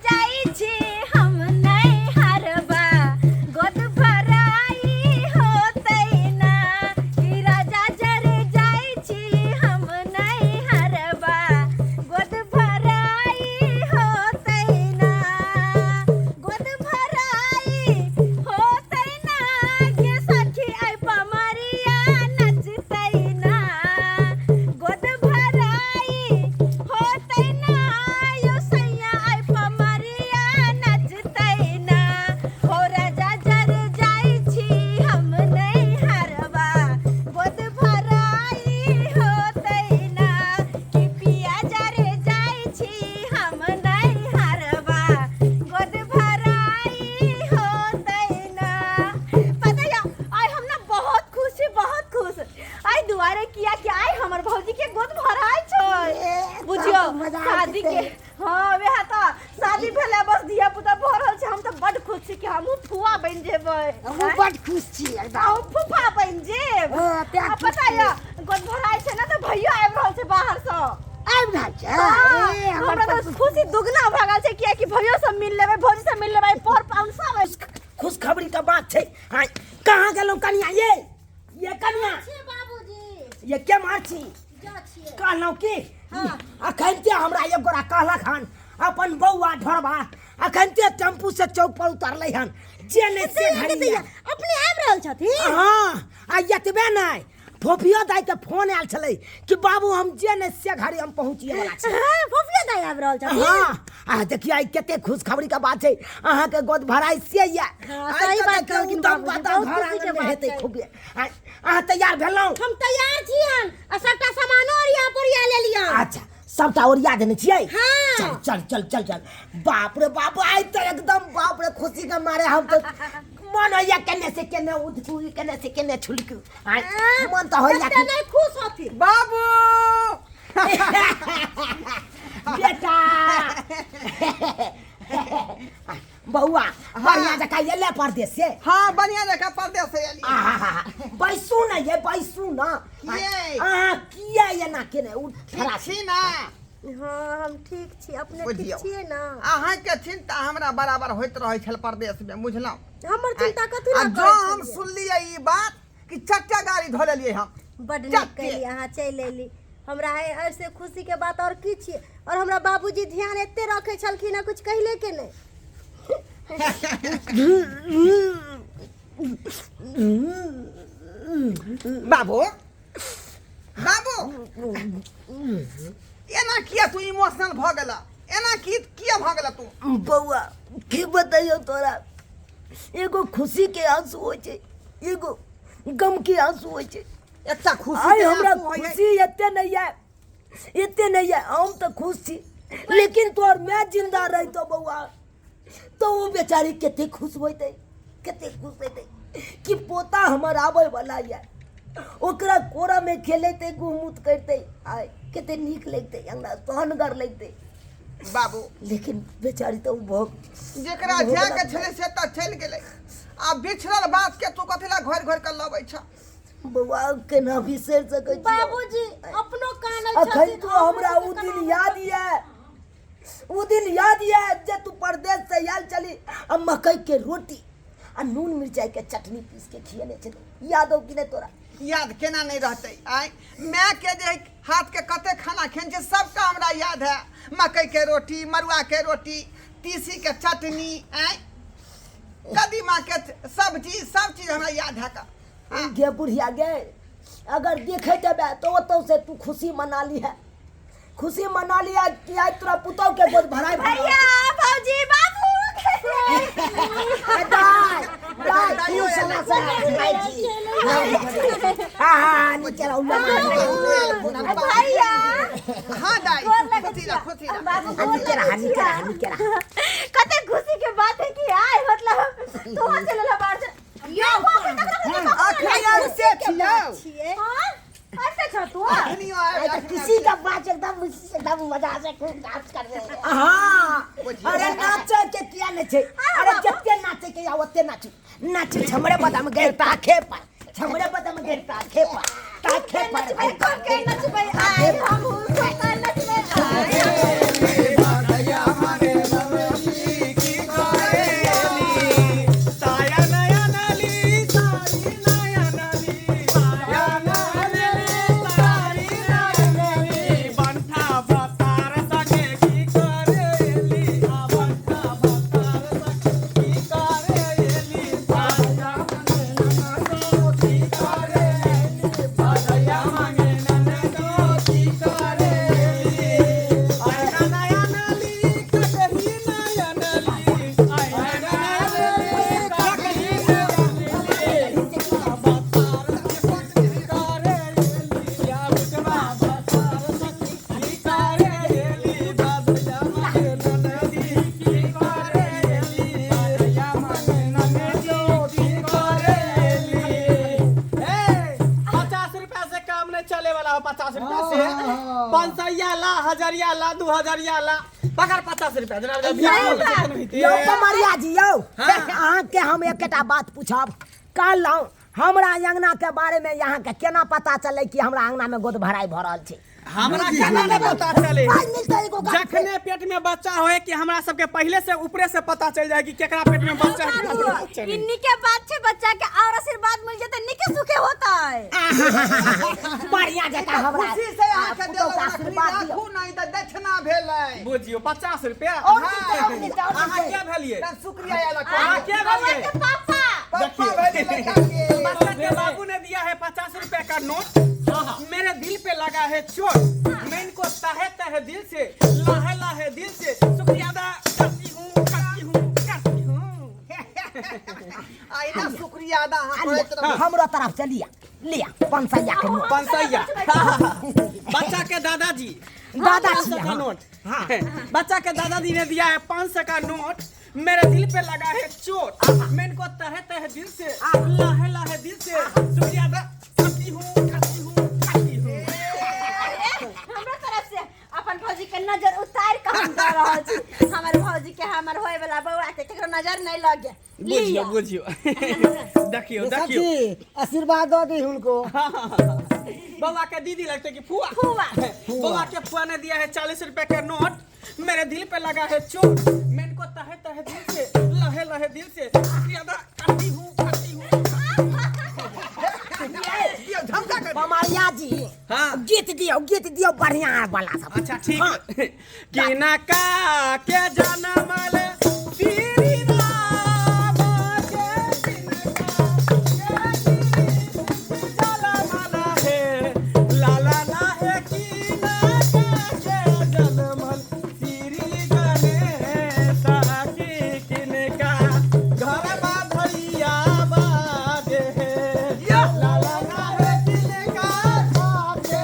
जाई छी हम नहीं हरबा गोद भराई होतै ना कि राजा जर जाई छी हम नहीं हरबा गोद भराई होतै ना गोद भराई होतै ना के सखी आई पमरिया नचतै ना गोद भराई होतै ना यो सैया आई पमरिया नचतै ना हो राजा जर जाई छी हम नहीं हरबा गोद भराई होतै ना कि पिया जर जाई छी हम नहीं हरबा गोद भराई होतै ना पता है आई हम ना बहुत खुश आई दुआरे किया कि आई हमर भौजी के गोद भराई छै बुझियो शादी के हां वे हां शादी भेले बस दिया पुता भरल छै हम त बड खुश छी कि हमहु फुआ बन जेबै हमहूँ बड खुश छी एकदम। हम फुफा बन जेब पता है गोद भराई छै ना त भैया आबि रहल छै बाहर से आबि रहल छै हमरा तो खुशी दुगना भ गेल छै किया कि भैयो सब मिल लेबै भौजी सब मिल लेबै पर पाउन सब खुशखबरी का बात है। हाँ, कहाँ गेलो कनिया ये कनिया बाबूजी ये के मारछी जा छिए कहलौ की अखनते हमरा एक गोरा कहलक हन अपन बौआ ढोरबा अखनते टेम्पू से चौक पर उतरलै हन जे ने से घड़ी अपने आबि रहल छथिन हाँ आ यतबे नहीं फोफियो दाई के फोन आयल छलै कि बाबू हम जे ने से घड़ी हम पहुँचिए वाला छी। फोफिया दाई आबि रहल छथिन हाँ आ देखिए आई केते खुशखबरी का बात है अहाँ के गोद भराई से ये सही बात कहलखिन बाबूजी, बहुत खुशी के बात हेतै छै। खूब अहाँ तैयार भेलौ हम तैयार छी हन आ सबटा सामानो और यहाँ पर ले लिया अच्छा सबटा ओरिया देने छियै हाँ। चल चल चल चल चल बाप रे बाप आई तो एकदम बाप रे खुशी के मारे हम तो मन होइया केने से केने उठू केने से केने छुलकू मन तो होइया एते नहीं खुश होती बाबू बेटा बउआ बढ़िया जका एले परदेश से हाँ बढ़िया जगह परदेश से एलियै बैसू ना ये बैसू ना ये। किया ये ना केने उठ ठीक छी ना हाँ हम ठीक छी अपने बुझियौ। ठीक छियै ना अहाँ के चिंता हमरा बराबर होइत रहै छल परदेश में बुझलहुँ हमर चिंता कथी आ ला जो हम सुनलियै ई बात कि चट्टा गाड़ी धो लेलियै हम बड नीक चट्टे। कैली अहाँ चलि एली हमरा ऐसे खुशी के बात और की छियै और हमरा बाबूजी ध्यान एते रखे छलखिन कुछ कहले के नहीं बाबू बाबू एना किया तू इमोशनल भ गेला एना किया भ गेला तू बउआ की बताइयो तोरा एगो खुशी के आंसू होय छै एगो गम के आंसू होय छै एतना खुशी आई के हमरा आंसू होइए। खुशी एते नहीं है हम तो खुश छी लेकिन तोर मैं जिंदा रही तो बउआ तो वो बेचारी केते खुश होते कि पोता हमर आवे वाला है ओकरा कोरा में खेलते घुमूत करते आय केते नीक लगते अंगना सोहनगर लगते बाबू लेकिन बेचारी तो भोग जेकरा जाय के छले से त चलि गेलै आ बिछड़ल बात के तू कथिला घर घर के लबै छ बउआ केना बिसर सकै छी बाबूजी अपनो कानल अखन तो हमरा उ दिन याद है जे तू परदेश से आयल चली आ मकई के रोटी आ नून मिर्चाई के चटनी पीस के खियने छे याद हो कि नहीं तोरा याद केना नहीं रहते आय मैं के जे हाथ के कते खाना खेन छै सबका हमरा याद है मकई के रोटी मरुआ के रोटी तीसी के चटनी आय कदीमा के सब्जी सब चीज हमरा याद है का गे बुढ़िया गे अगर देखे देबे तो ओतौ से तू खुशी मना ली है कि आज तोरा पुतौ के गोद भराई भैया भौजी बाबू भैया हाँ दाई खुशी रह कते खुशी के बात है कि आए मतलब तो चलला बाहर से यो छिए हां ऐसे छ तू किसी का बात एकदम मजा से खूब डांस कर रहे हैं हाँ अरे नाचे के किया नहीं छे अरे जत्ते नाचे के या ओते नाच छमड़े बदाम गिरता खेपा छमड़े बदाम गिरता खेपा नचबे आए हम नचबे ला 2000 ला पकड़ 50 रुपया जनाब यो कमरिया जी यो अहाँ के हम एकटा बात पूछब काल हमरा अंगना के बारे में यहाँ के केना पता चले कि हमरा अंगना में गोद भराई भ रहल छै हमरा केना नहीं पता चले आज मिलता एगो गाछ जखने पेट में बच्चा होए कि हमरा सबके पहले से ऊपरे से पता चल जाए कि केकरा पेट में बच्चा है इन्हीं के बाद छे बच्चा के और आशीर्वाद मिल जते निके सुखे होता है बढ़िया जका हमरा खुशी से आके पुतौह के देलक आशीर्वाद दियौ राखू नहीं त दक्षिणा भेलै बुझियो 50 रुपया और मिलते, और अहाँ मिलते। क्या भेलिए त शुक्रिया याला अहाँ क्या भेलिए के पापा पापा भेलै लड़का के बच्चा के बाबू ने दिया है 50 रुपए का नोट मेरे दिल पे लगा है चोट मैं इनको तहे तहे दिल से लाहे लाहे दिल से शुक्रिया अदा करती हूँ आइना शुक्रिया अदा हां करैत रहू हमरा तरफ से लिया 500 के नोट पंसैया बच्चा के दादाजी दादाजी 500 का नोट हाँ बच्चा के दादाजी ने दिया है 500 का नोट मेरे दिल पे लगा है चोट मैं इनको तहे तहे दिल से लाहे लाहे दिल से शुक्रिया अदा करती हूँ हमरा तरफ से अपन भौजी के नजर उतार के हम दे रहल छी हमर भौजी के हमर होय वाला बौआ के केकरो नजर नहीं लगे बुझियो देखियो आशीर्वाद दो दी उनको बउआ के दीदी लगते कि फुआ फुआ बउआ के फुआ ने दिया है 40 रुपए का नोट मेरे दिल पे लगा है चोट मैं इनको तहे तहे दिल से लहे लहे दिल से शुक्रिया अदा करती हूँ धमका कर कमरिया जी हाँ गीत दियो बढ़िया वाला सब अच्छा ठीक है कि ना का के जन्म ले तेरी राम के चला माला है लाला ना है कि ना का के जन्म तेरी गने साकी किनका घर बा भैया बाजे लाला ना है किनका खाके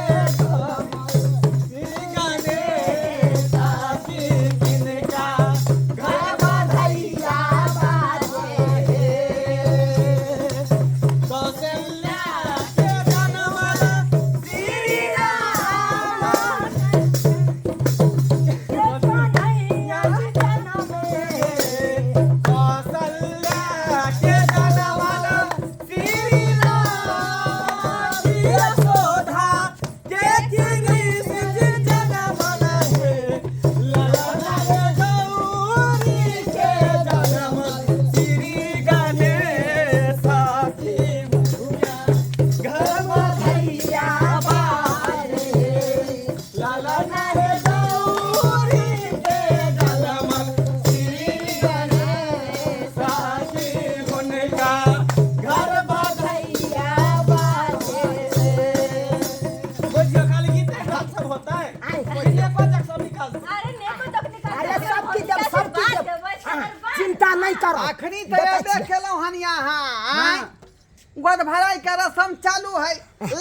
चिंता नहीं करो अखनी तो ये देखेलौ हन यहाँ गोद भराई के रस्म चालू है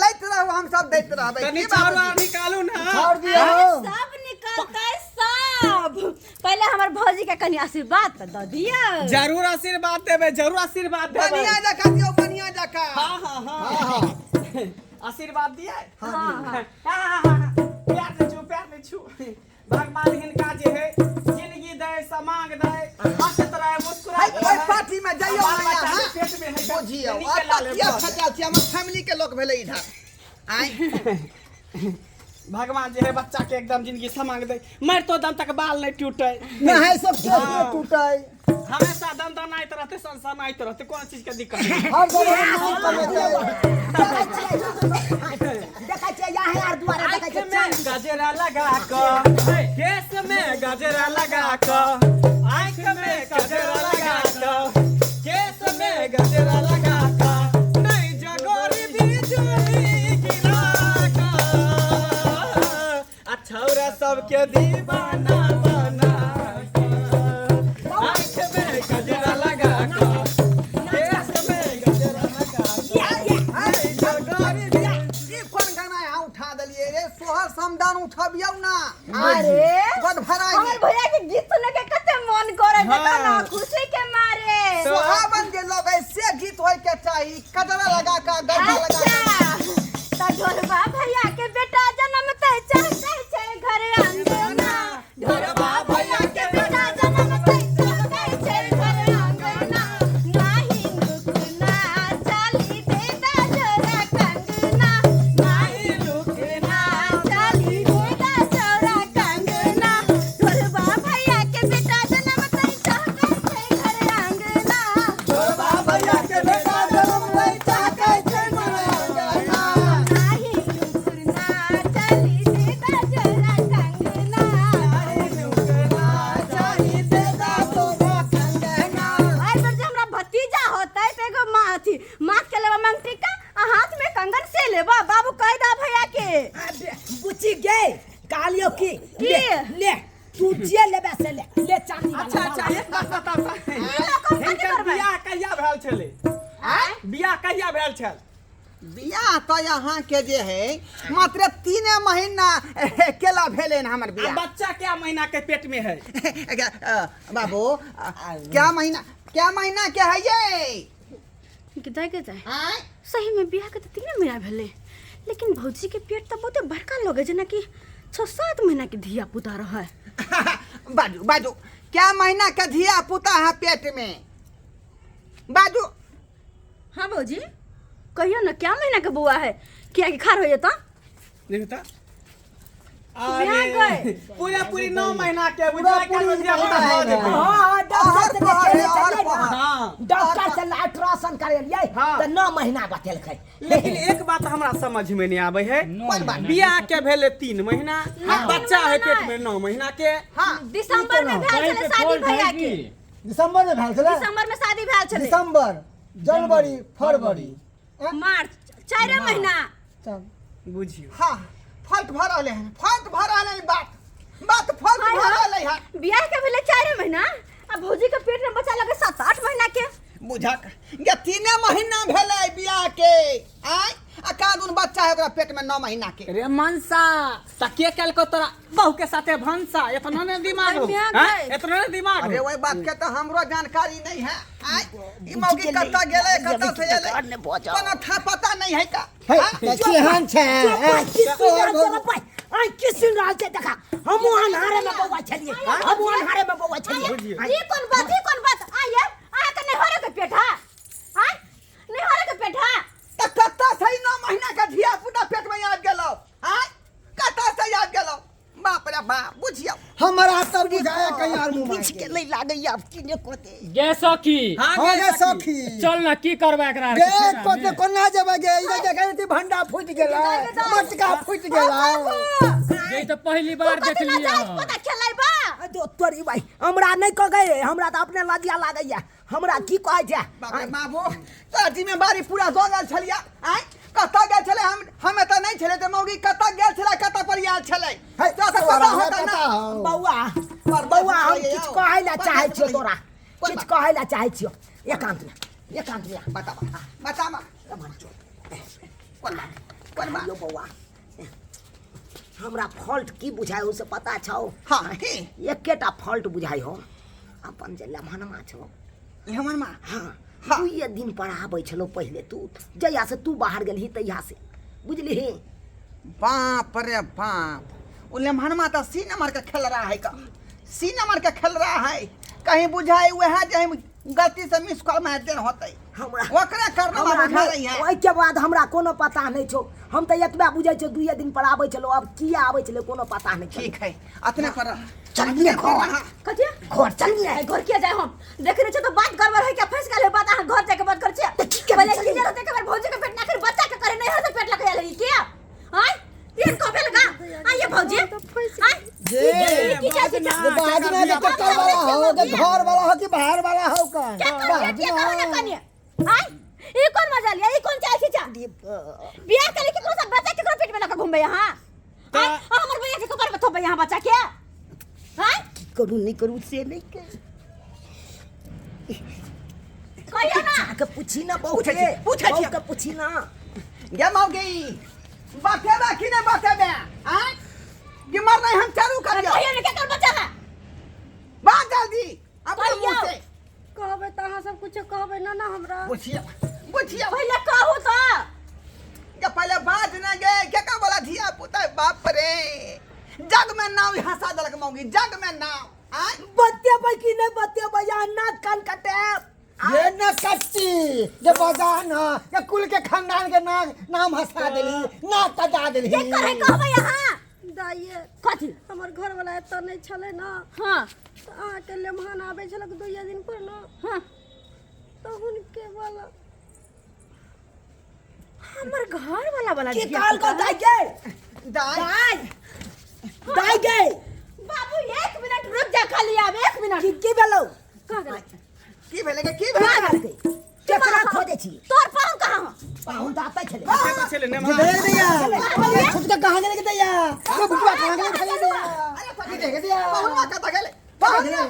लैत रहू हम सब दैत रहबै तनी की चार बाबूजी? निकालू ना छोड़ दियो सब निकलता है सब पहले हमर भौजी के कनी आशीर्वाद तो दे दिया जरूर आशीर्वाद देबे जरूर आशीर्वाद देबे बनिया जका दियो बनिया जका हाँ आशीर्वाद दिया प्यार से छू भगवान हिनका जे है जिंदगी दे समांग दे हंसत रहे मुस्कुरात ओइ पार्टी में जाइयो बाल ना बच्चा यहाँ के पेट में है बुझियो निकल ले ये फटाल छी हमर फैमिली के लोग भेलै इधर आई भगवान जे है बच्चा के एकदम जिंदगी समांग दे मर तो दम तक बाल नहीं टूटे नहीं सब केस में टूटे हमेशा दम दनाइत रहते सनसनाइत रहते कौन चीज के दिक्कत नहीं हम दोनों नहीं कमे देखै छियै यहाँ यार दुआरे देखै आँख छियै में गजरा लगा कर केस में गजरा लगा कर आँख में गजरा लगा कर केस में गजरा लगा कर नहीं जगोरी बिजुली गिरा कर अच्छौरा सबके दीवाना बना कर आँख में गजरा लगा कर केस में गजरा लगा कर नहीं जगोरी ई कोन गाना यहाँ उठा देलिए रे सोहर समदान उठबियौ ना अरे गोद भराई हमर भैया के गीत सुने के कते मन करे देखो ना हाँ। खुशी के मारे सोहावन जे लोग ऐसे गीत होय के चाही कजरा लगा का गजरा लगा अच्छा त ढोलबा भैया के बेटा जन्म ते चाहते छे घर अंगना अच्छा अच्छा एक बात बताओ हिनकर बियाह कहिया भेल छलै बियाह कहिया भेल छल बियाह तो यहाँ के जे है मात्र 3 महीना केला भेले न हमर आ बियाह बच्चा क्या महीना के पेट में है बाबू क्या महीना के है ये जाए आय सही में बियाह के तो 3 महीना भेले लेकिन भौजी के पेट तो बहुते बड़का लगे जना कि 6-7 महीना के धिया पुता रहा है बाजू क्या महीना का धिया पुता है पेट में बाजू हाँ भौजी कहियो ना क्या महीना के बुआ है क्या कि खार होइए तो देखता बियाह गए पूरा पूरी 9 महीना के बुझा के रोजिया पता हो जेतै हाँ डॉक्टर से देखे चलिए ना हाँ डॉक्टर से अल्ट्रासाउंड करेलिए हाँ। तो 9 महीना बतेलकै लेकिन एक बात हमरा समझ में नहीं आवे है कोन बात? बियाह के भेले 3 महीना आ बच्चा है पेट में 9 महीना के हाँ दिसंबर में भेल छले शादी भैया के दिसंबर में भेल छलै दिसंबर में शादी भेल छले दिसंबर जनवरी फरवरी मार्च 4 महीना बुझियो हाँ फल्ट भर रहले हैं बात फल्ट हाय भर हाँ। रहले हैं बियाह के भेले 4 महीना आ भौजी के पेट में बच्चा लगे 7-8 महीना के बुझक ये 3 महीना भेले बियाह के आय आ कादुन बच्चा है ओकरा पेट में 9 महीना के रे मनसा त के कल को तोरा बहू के साथे भंसा इतना ने दिमाग हो बियाह हैं गए। इतना ने दिमाग अरे हो वही बात के तो हमरो जानकारी नहीं है आय ई मौगी कत्ता गेले कत्ता से एले कोनो था पता नहीं है का है केहन छै किसिन रहल छै देखा हम अन्हारे में बौआ छलिए हम अन्हारे में बौआ छलिए ये कौन बात आइए आ के नहीं होरे के पेट है हां नहीं होरे के पेट है त कत्ता से 9 महीना का धिया पुता पेट में आ गेलो आय कत्ता से आ गेलो बाप रे बाप बुझियो हमरा तब बुझाया कहीं और मुंह किछ के नहीं लागै अब किने कोते गे सखी हो गे सखी चल ना की करबा एकरा गे कोते कोना जेबे गे इधर जगह ती भंडा फूट गेला मटका फूट गेला ये तो पहली बार देख लिया पता चलाइबा दो तोरी भाई हमरा नहीं क गए हमरा तो अपने लजिया लागैया हमरा की कहै छै बाप रे बाबू तो जिम्मेवारी पूरा दो गेल छलिया आय कत्ता गेल छले हम त नहीं छले त मौगी कत्ता गेल छले कत्ता पर आयल छले तो पता होता ना बौआ हम किछ कहै ला चाहै छियो तोरा किछ कहै ला चाहै छियो एकांत में बता कोन बात यो बौआ हमरा फॉल्ट की बुझाय हो से पता छौ हां की एकेटा फॉल्ट बुझाय हो अपन जे लमहनमा छौ हमर मां हाँ दुइये दिन पढ़ाबै छलो पहले तू जहिया से तू बाहर गेलही तहिया से बुझलिही बाप रे बाप ओ लेमहनमा त सी नंबर के खेल रहा है का सी नंबर के खेल रहा है कहीं बुझाई वह जे हम गलती से मिस कॉल मार देन होतै हमरा ओकरे करना बुझा रही है ओइ के बाद हमरा कोनो पता नहीं छौ हम त एतबा बुझै छौ दुइये दिन पढ़ाबै छलो अब किया आबै छले कोनो पता नहीं ठीक है अतने कर चलिए घर कथिया घर चलिए घर किया जाए हम देखने छ तो बात गड़बड़ है क्या फंस गेल है बात आ घर जाके बात कर छ पहले क्लियर होते के बार भौजी के पेट ना कर बच्चा के करे नहीं हो तो पेट लगा लगी क्या हां तीन को पे लगा आ ये भौजी हां जे बाजना के टक्कर वाला हो के घर वाला हो कि बाहर वाला हो का क्या करना कनिया हां ये कौन मजा लिया ये कौन चाय चा बियाह करे के कोनो बच्चा के पेट में लगा घूमबे यहां हां हमर भैया के कबर में थोबे यहां बच्चा के हां करू नहीं करू से नहीं के कहियो ना के पूछी ना बहू के पूछी ना गे मौगी बातेबा कि ने बातेबे आय कि मर नहीं हम चालू कर दियो कहियो ने के कर बच्चा है बात जल्दी अपने मुंह से कहबे त अहाँ सब कुछ कहबे ना हमरा बुझिया पहले कहू तो ये पहले बात न गए क्या का बोला धिया पुता बाप रे जग में नाव हंसा दलक मौगी जग में नाव आय बत्ते भाई की नहीं बत्ते भैया नाक कान कटे ये न कच्ची जे बजान ये कुल के खानदान के नाम हंसा देली ना कटा देली जे करे कहबे यहां दाइए कथी हमर घर वाला एतऽ नहीं छले ना हां तऽ अहाँके लेमहन आबै छलक 2 दिन पर ना हां तऽ हुनके वाला हमर घर वाला की काल को दाई दाई गए बाबू 1 मिनट रुक जा खाली अब 1 मिनट की भेलो कहां गेल की भेले के की कहाँ भेले गए केकरा खोजे छी तोर पाहुन कहां पाहुन तो आते छले के चले ने जे देख दिया खुद का कहां गेले के दिया तो बुटवा कहां गेले खले दिया अरे पति देख दिया पहुंचा कता गेले कहां गेले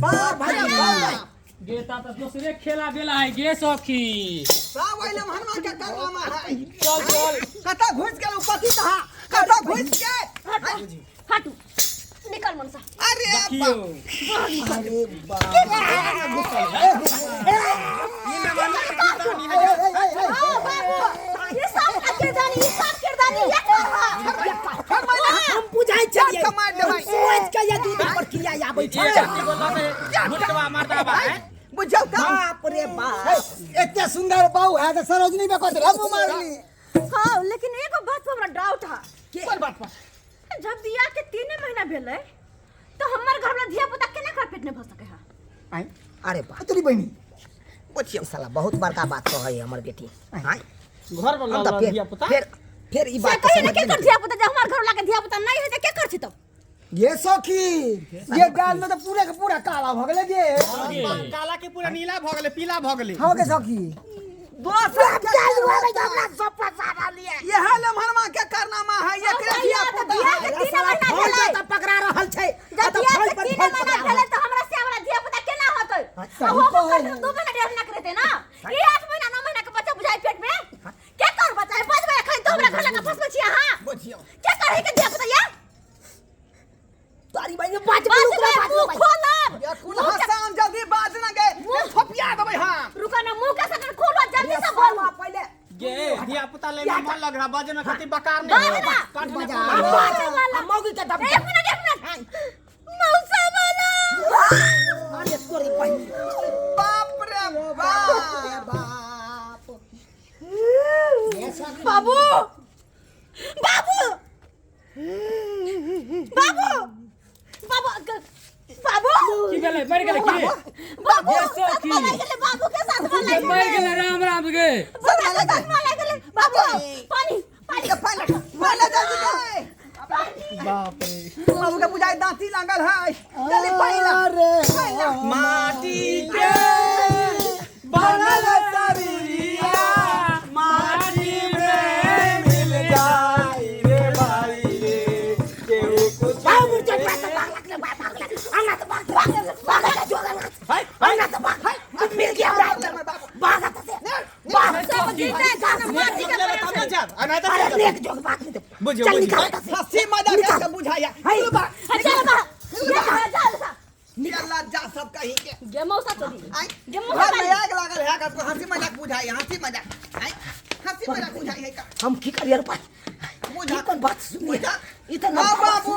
बाप भाई बाप। गेता तो दूसरे खेला बेला है गे सखी। सब ओइले हनुमान के करनामा है। चल चल कता घुस गेल पति तहा कता घुस के हटू निकल मनसा। अरे देखियो अरे बाप ये सब किरदानी ये सब किरदानी ये हम बुझाई छलिए कमाल देबै। सोच के ये दूध पर किया आबै छै। ये जति बोलता है मुटवा मारता बा है। बुझौ त बाप रे बाप। इतने सुंदर बहू है तो सरोजनी में कत रब मारली। हां लेकिन एगो बात पर हमरा डाउट है। कोन बात पर? जब बियाह के 3 महीना भेलै तो हमर घर वाला धिया पुता केना कर पेट में भ सके है? आई अरे बाप तेरी बहनी बुझियो साला बहुत बड़का बात कहै हमर बेटी। हां घर वाला हम तो दिया पुता फिर ई से बात कहिए ना के कर धिया पुता जब हमर घर वाला के धिया पुता नहीं है त के कर छी तो? ये सखी ये गाल में तो पूरे का पूरा काला भ गेले जे। काला के पूरा नीला भ गेले पीला भ गेले। हो के सखी दोसर के चल वाला हमरा सब पसारा लिए। यह लम्हरमा के करनामा है ये के धिया पुता बियाह के 3 महीना फल भेलै तो पकड़ा रहल छै। जब बियाह के 3 महीना भेलै तो हमरा से वाला धिया पुता केना होतै? सही वो तो है। कर 2 महीना डेढ़ महीना करते ना ये 8 महीना 9 महीना के बच्चा बुझाई पेट में के कर बच्चा है 5 महीना खाई तो हमरा घर लगा फंस छी हां बुझियो के करे के धिया पुता या तारी भाई बात मुंह खोलब ये कुल हसान जल्दी बाज न गए थपिया देबै हम। रुका ना मुंह के सकन खोलो जल्दी से बोल पहले गे दिया पुता ले मन लग रहा बजन खातिर बकार नहीं बाज ना। काट ले बजा पूरा। बाजा वाला। मौगी के दब। एक मिनट मौसा वाला अरे तोरी बहनी बाप रे बाप। बाबू बाबू बाबू बाबू बाबू की भेलै मर गेलै की बाबू ये सखी। बाबू के साथ ये मर गेलै राम राम गे। बाबू पानी पानी के पानी वाला जल्दी ले। बाप रे बाबू के बुझाई दांती लागल है जल्दी पानी ला। अरे माटी के बनल शरीरिया माटी में मिल जाई रे भाई रे केहू कुछ बाबू के पास भाग ले अन्ना तो भाग अन्ना तो भाग मिल गया भाग से सब जीते जान माटी के तब जा अना तो अरे लेक जोग बात नहीं बुझियो चल बुझियो निकाल से हंसी मजाक के बुझाया। हाय चल बा ये चल सा निकल जा सब कहीं के। गे मौसा चली आई गे घर मौसा में आग लागल है का हंसी मजाक बुझाई हंसी मजाक। आई हंसी मजाक बुझाई है का हम की करियर पर बुझा कौन बात सुनिए बुझा। इतना हाँ बाबू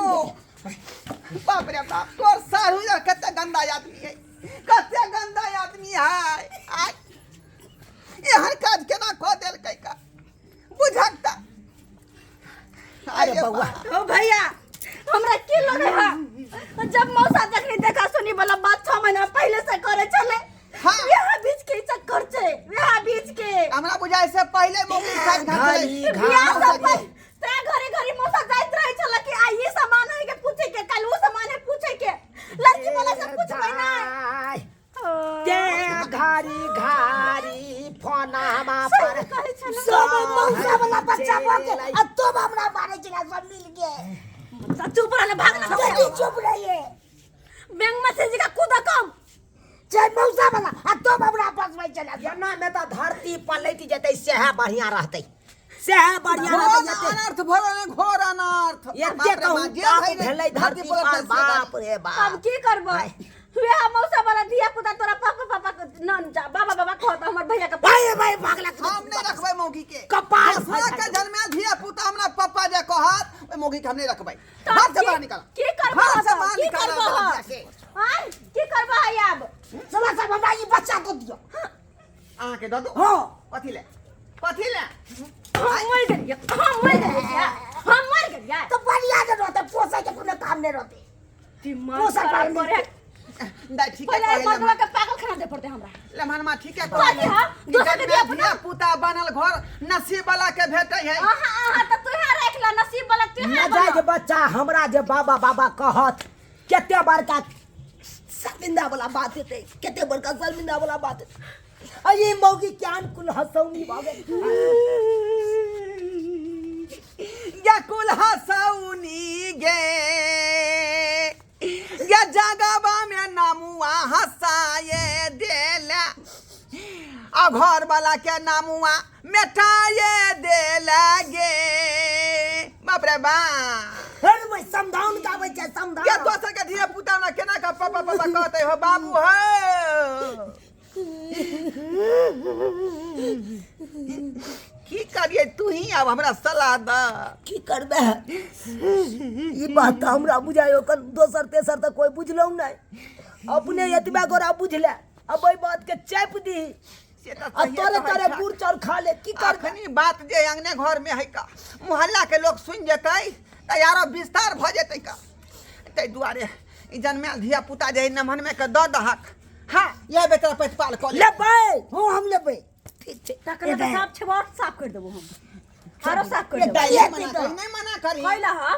बाप रे बाप तोर सारू यार कते गंदा आदमी है कते गंदा आदमी है। आई एहन काज केना कह देल का बुझाता। अरे बउआ ओ भैया हमरा की लगे है जब मौसा जखनी देखा सुनी वाला बात 6 महीना पहले से करे चले हाँ। यहाँ बीच के चक्कर छे यहाँ बीच के हमरा बुझाई से पहले मौगी काज घाई बियाह घाई सब ते घरे घरे मौसा जाइत रहे छले कि आ ये सामान है के पूछे के कल वो सामान है पूछे के लड़की वाला से पूछबै ना ते घारी घारी फोनामा पर कहे छले सब मौसा वाला बच्चा बन के आ तो हमरा मारे चिना सब मिल गए। चुप रहले भागना जल्दी चुप रहिए बैंक में से का कूदा कम चाहे मौसा वाला आ तो हमरा पास में चला जना में तो धरती पलट जते सेहा बढ़िया रहते सेहा बढ़िया रहते जते अनर्थ भरल घोर अनर्थ एते कहूं बाप भेलै धरती पर बाप रे बाप अब की करबो वे मौसा वाला दिया पुता तोरा पापा पापा न जा बाबा बाबा कहत हमर भैया के भाई भाई भागला हम नहीं रखबै मौगी के कपाल फसला के जन्मे धिया पुता हमरा पापा जे कहत ओइ मौगी के हम नहीं रखबै। तो हाथ से की- बाहर निकाल की करबो हाथ से तो? बाहर की निकाल करबो धिया के। हां की करबो है अब चला सब हमरा ई बच्चा को दियो अहाँ के दो दो हां कथी ले कथी ले हम मर गए हम मर गए तो बढ़िया जे रहते पोसे के कोनो काम नहीं रहते पोसा पाल करे नहीं ठीक है पहले मर्दवा कहले के पागल खाना दे पड़ते हमरा लमहनमा ठीक है कथी हां दूसरे के दिया पुता धिया पुता बनल घर नसीब वाला के भेटै है। आहा त तू यहाँ रख ल नसीब वाला तू यहाँ नजायज बच्चा हमरा जे बाबा बाबा कहत केते बड़का शर्मिंदा वाला बात हेतै केते बड़का शर्मिंदा वाला बात हेतै अये मौगी ज्ञान कुल हसौनी भागे या कुल हसौनी गे या जगबा में नाम आ घर वाला के नामुआ मिठाए दे लगे बाप रे बाप अरे भाई समदाउन गाबै छै समदाउन के दोसर के धिया पुता ना केना का पापा पापा कहते हो बाबू हो की करिए तू ही अब हमरा सलाह द की करबे ई बात तऽ हमरा बुझायो कन दोसर तेसर तऽ कोई बुझलौ नहीं अपने एतबा गोरा बुझले अब ओई बात के चैप दी से त आ तोरे तोरे गुड़ चाउर खा ले की करबे अखनी बात जे अंगने घर में है का मोहल्ला के लोग सुन जेतै त यारो विस्तार भ जेतै का तै दुआरे ई जन्मेल धिया पुता जे नमहन में के द दहक हां ये बेटा पैतपाल क ले लेबै हो हम लेबै ठीक छै तकर साफ छे साफ कर देबो हम आरो साफ कर ये देबो डायरेक्ट मना करी नहीं मना करी कैला हा